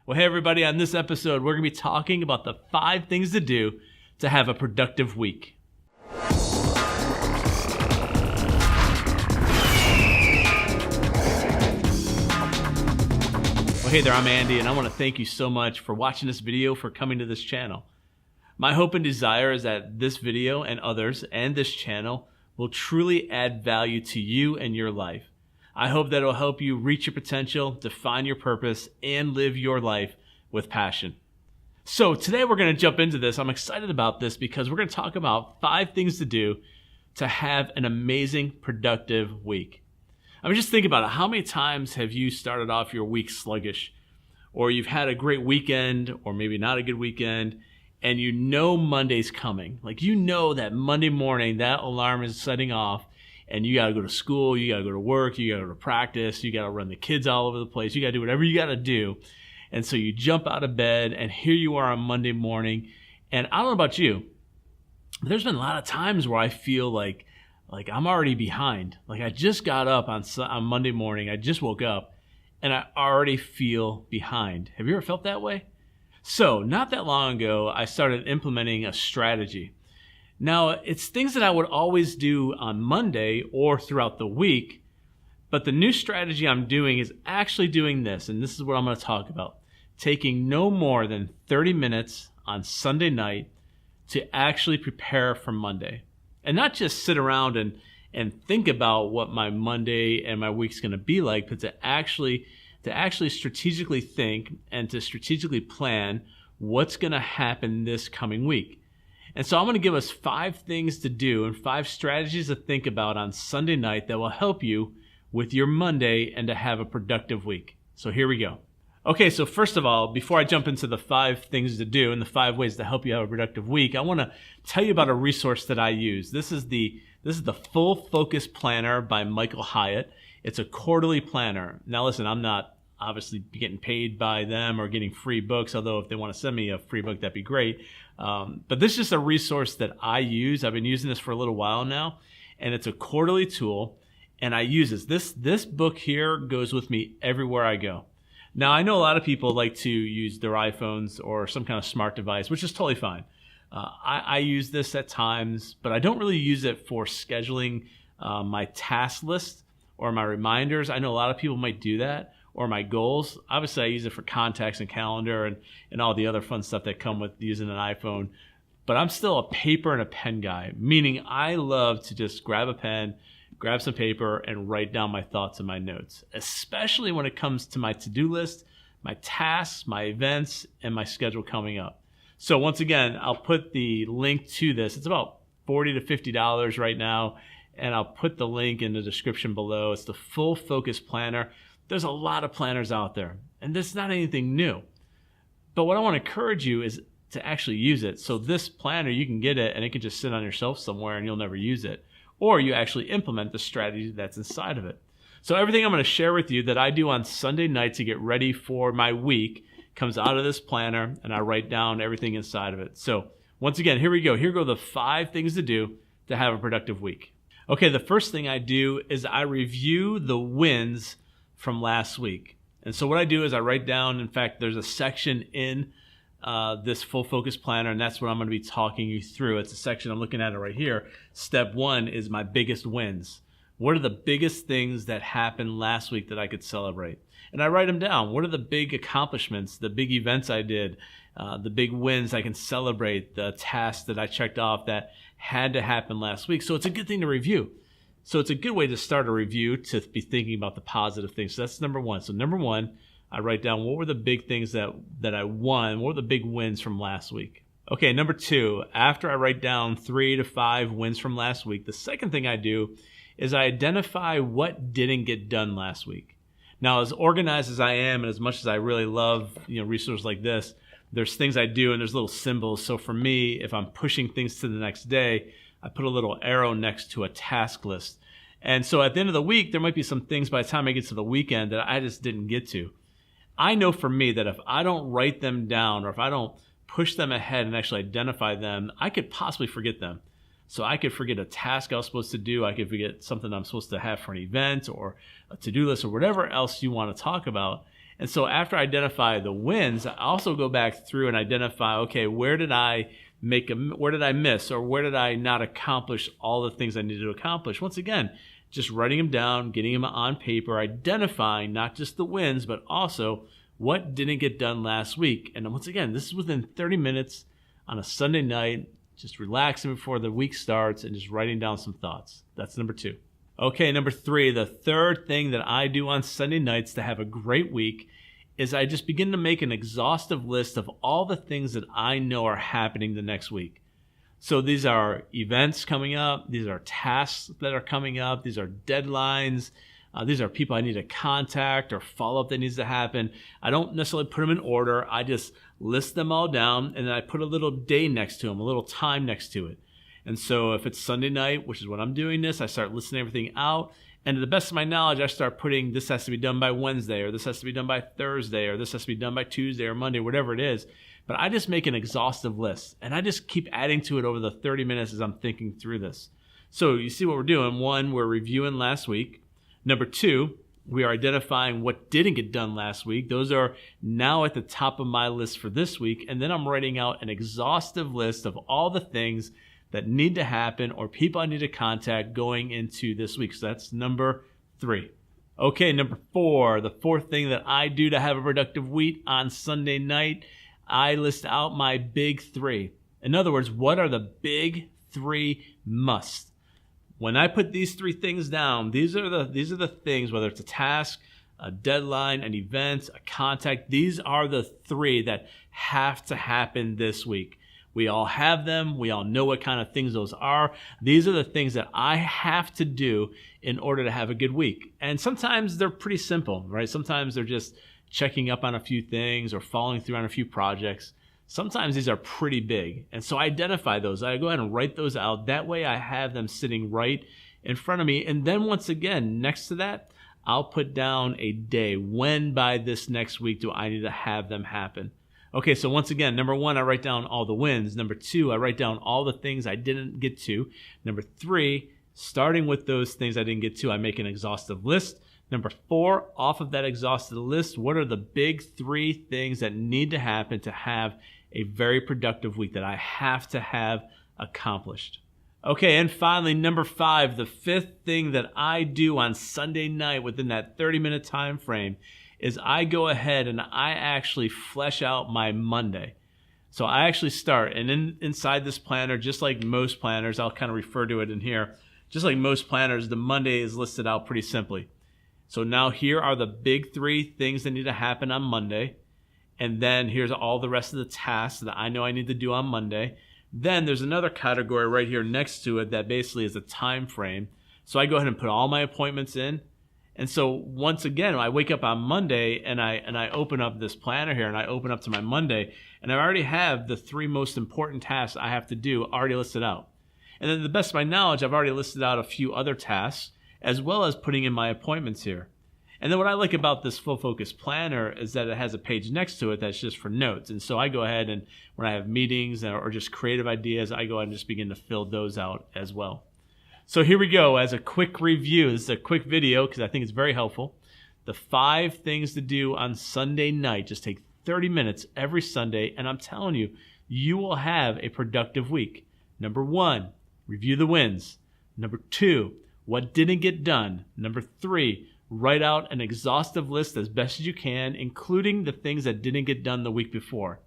Well, hey everybody, on this episode, we're going to be talking about the 5 things to do to have a productive week. Well, hey there, I'm Andy, and I want to thank you so much for watching this video, for coming to this channel. My hope and desire is that this video and others and this channel will truly add value to you and your life. I hope that it will help you reach your potential, define your purpose, and live your life with passion. So today we're going to jump into this. I'm excited about this because we're going to talk about 5 things to do to have an amazing, productive week. I mean, just think about it. How many times have you started off your week sluggish, or you've had a great weekend, or maybe not a good weekend, and you know Monday's coming? Like, you know that Monday morning that alarm is setting off, and you got to go to school, you got to go to work, you got to go to practice, you got to run the kids all over the place, you got to do whatever you got to do. And so you jump out of bed, and here you are on Monday morning. And I don't know about you, but there's been a lot of times where I feel like I'm already behind. Like, I just got up on Monday morning, I just woke up, and I already feel behind. Have you ever felt that way? So not that long ago, I started implementing a strategy. Now, it's things that I would always do on Monday or throughout the week, but the new strategy I'm doing is actually doing this, and this is what I'm going to talk about. Taking no more than 30 minutes on Sunday night to actually prepare for Monday. And not just sit around and think about what my Monday and my week's going to be like, but to actually strategically think and to strategically plan what's going to happen this coming week. And so I'm going to give us 5 things to do and 5 strategies to think about on Sunday night that will help you with your Monday and to have a productive week. So here we go. Okay, so first of all, before I jump into the 5 things to do and the 5 ways to help you have a productive week, I want to tell you about a resource that I use. This is the Full Focus Planner by Michael Hyatt. It's a quarterly planner. Now listen, I'm not obviously getting paid by them or getting free books, although if they want to send me a free book, that'd be great. But this is just a resource that I use. I've been using this for a little while now, and it's a quarterly tool, and I use this. This book here goes with me everywhere I go. Now, I know a lot of people like to use their iPhones or some kind of smart device, which is totally fine. I use this at times, but I don't really use it for scheduling my task list or my reminders. I know a lot of people might do that, or my goals. Obviously, I use it for contacts and calendar and all the other fun stuff that come with using an iPhone. But I'm still a paper and a pen guy, meaning I love to just grab a pen, grab some paper, and write down my thoughts and my notes, especially when it comes to my to-do list, my tasks, my events, and my schedule coming up. So once again, I'll put the link to this. It's about $40 to $50 right now, and I'll put the link in the description below. It's the Full Focus Planner. There's a lot of planners out there, and this is not anything new. But what I want to encourage you is to actually use it. So this planner, you can get it, and it can just sit on your shelf somewhere, and you'll never use it. Or you actually implement the strategy that's inside of it. So everything I'm going to share with you that I do on Sunday night to get ready for my week comes out of this planner, and I write down everything inside of it. So once again, here we go. Here go the 5 things to do to have a productive week. Okay, the first thing I do is I review the wins from last week. And so what I do is I write down, in fact, there's a section in this Full Focus Planner, and that's what I'm going to be talking you through. It's a section, I'm looking at it right here. Step 1 is my biggest wins. What are the biggest things that happened last week that I could celebrate? And I write them down. What are the big accomplishments, the big events I did, the big wins I can celebrate, the tasks that I checked off that had to happen last week? So it's a good thing to review. So it's a good way to start a review, to be thinking about the positive things. So that's number 1. So number 1, I write down what were the big things that I won, what were the big wins from last week. Okay, number 2, after I write down 3 to 5 wins from last week, the second thing I do is I identify what didn't get done last week. Now, as organized as I am, and as much as I really love resources like this, there's things I do and there's little symbols. So for me, if I'm pushing things to the next day, I put a little arrow next to a task list. And so at the end of the week, there might be some things by the time I get to the weekend that I just didn't get to. I know for me that if I don't write them down, or if I don't push them ahead and actually identify them, I could possibly forget them. So I could forget a task I was supposed to do. I could forget something I'm supposed to have for an event or a to-do list or whatever else you want to talk about. And so after I identify the wins, I also go back through and identify, okay, where did I miss, or where did I not accomplish all the things I needed to accomplish? Once again, just writing them down, getting them on paper, identifying not just the wins, but also what didn't get done last week. And once again, this is within 30 minutes on a Sunday night, just relaxing before the week starts and just writing down some thoughts. That's number 2. Okay, number 3, the third thing that I do on Sunday nights to have a great week is I just begin to make an exhaustive list of all the things that I know are happening the next week. So these are events coming up, these are tasks that are coming up, these are deadlines, these are people I need to contact or follow-up that needs to happen. I don't necessarily put them in order. I just list them all down, and then I put a little day next to them, a little time next to it. And so if it's Sunday night, which is when I'm doing this, I start listing everything out. And to the best of my knowledge, I start putting this has to be done by Wednesday, or this has to be done by Thursday, or this has to be done by Tuesday or Monday, whatever it is. But I just make an exhaustive list, and I just keep adding to it over the 30 minutes as I'm thinking through this. So you see what we're doing. 1, we're reviewing last week. Number 2, we are identifying what didn't get done last week. Those are now at the top of my list for this week. And then I'm writing out an exhaustive list of all the things that need to happen or people I need to contact going into this week. So that's number 3. Okay, number 4, the fourth thing that I do to have a productive week on Sunday night, I list out my big 3. In other words, what are the big 3 musts? When I put these 3 things down, these are the things, whether it's a task, a deadline, an event, a contact, these are the 3 that have to happen this week. We all have them. We all know what kind of things those are. These are the things that I have to do in order to have a good week. And sometimes they're pretty simple, right? Sometimes they're just checking up on a few things or following through on a few projects. Sometimes these are pretty big. And so I identify those. I go ahead and write those out. That way I have them sitting right in front of me. And then once again, next to that, I'll put down a day. When by this next week do I need to have them happen? Okay, so once again, number 1, I write down all the wins. Number 2, I write down all the things I didn't get to. Number 3, starting with those things I didn't get to, I make an exhaustive list. Number 4, off of that exhaustive list, what are the big 3 things that need to happen to have a very productive week that I have to have accomplished? Okay, and finally, number 5, the 5th thing that I do on Sunday night within that 30-minute time frame is I go ahead and I actually flesh out my Monday. So I actually start, and inside this planner, just like most planners, I'll kind of refer to it in here, just like most planners, the Monday is listed out pretty simply. So now here are the big 3 things that need to happen on Monday. And then here's all the rest of the tasks that I know I need to do on Monday. Then there's another category right here next to it that basically is a time frame. So I go ahead and put all my appointments in. And so once again, I wake up on Monday and I open up this planner here and I open up to my Monday, and I already have the 3 most important tasks I have to do already listed out. And then to the best of my knowledge, I've already listed out a few other tasks as well as putting in my appointments here. And then what I like about this Full Focus Planner is that it has a page next to it that's just for notes. And so I go ahead and when I have meetings or just creative ideas, I go ahead and just begin to fill those out as well. So here we go. As a quick review, this is a quick video because I think it's very helpful. The 5 things to do on Sunday night. Just take 30 minutes every Sunday, and I'm telling you, you will have a productive week. Number 1, review the wins. Number 2, what didn't get done. Number 3, write out an exhaustive list as best as you can, including the things that didn't get done the week before.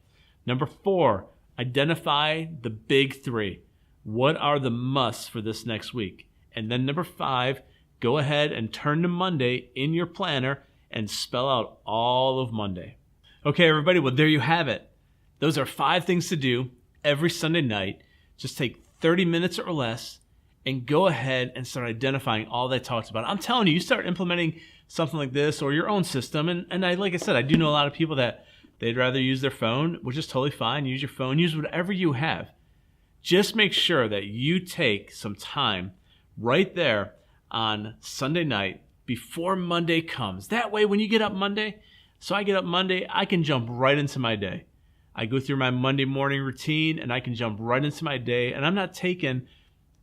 Number 4, identify the big 3. What are the musts for this next week? And then number 5, go ahead and turn to Monday in your planner and spell out all of Monday. Okay, everybody, well, there you have it. Those are 5 things to do every Sunday night. Just take 30 minutes or less and go ahead and start identifying all that I talked about. I'm telling you, you start implementing something like this or your own system. And like I said, I do know a lot of people that they'd rather use their phone, which is totally fine. Use your phone, use whatever you have. Just make sure that you take some time right there on Sunday night before Monday comes. That way, when you get up Monday, so I get up Monday, I can jump right into my day. I go through my Monday morning routine and I can jump right into my day, and I'm not taking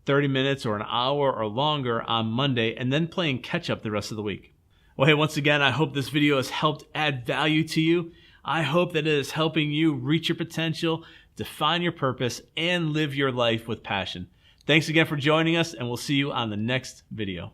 30 minutes or an hour or longer on Monday and then playing catch up the rest of the week. Well, hey, once again, I hope this video has helped add value to you. I hope that it is helping you reach your potential, define your purpose, and live your life with passion. Thanks again for joining us, and we'll see you on the next video.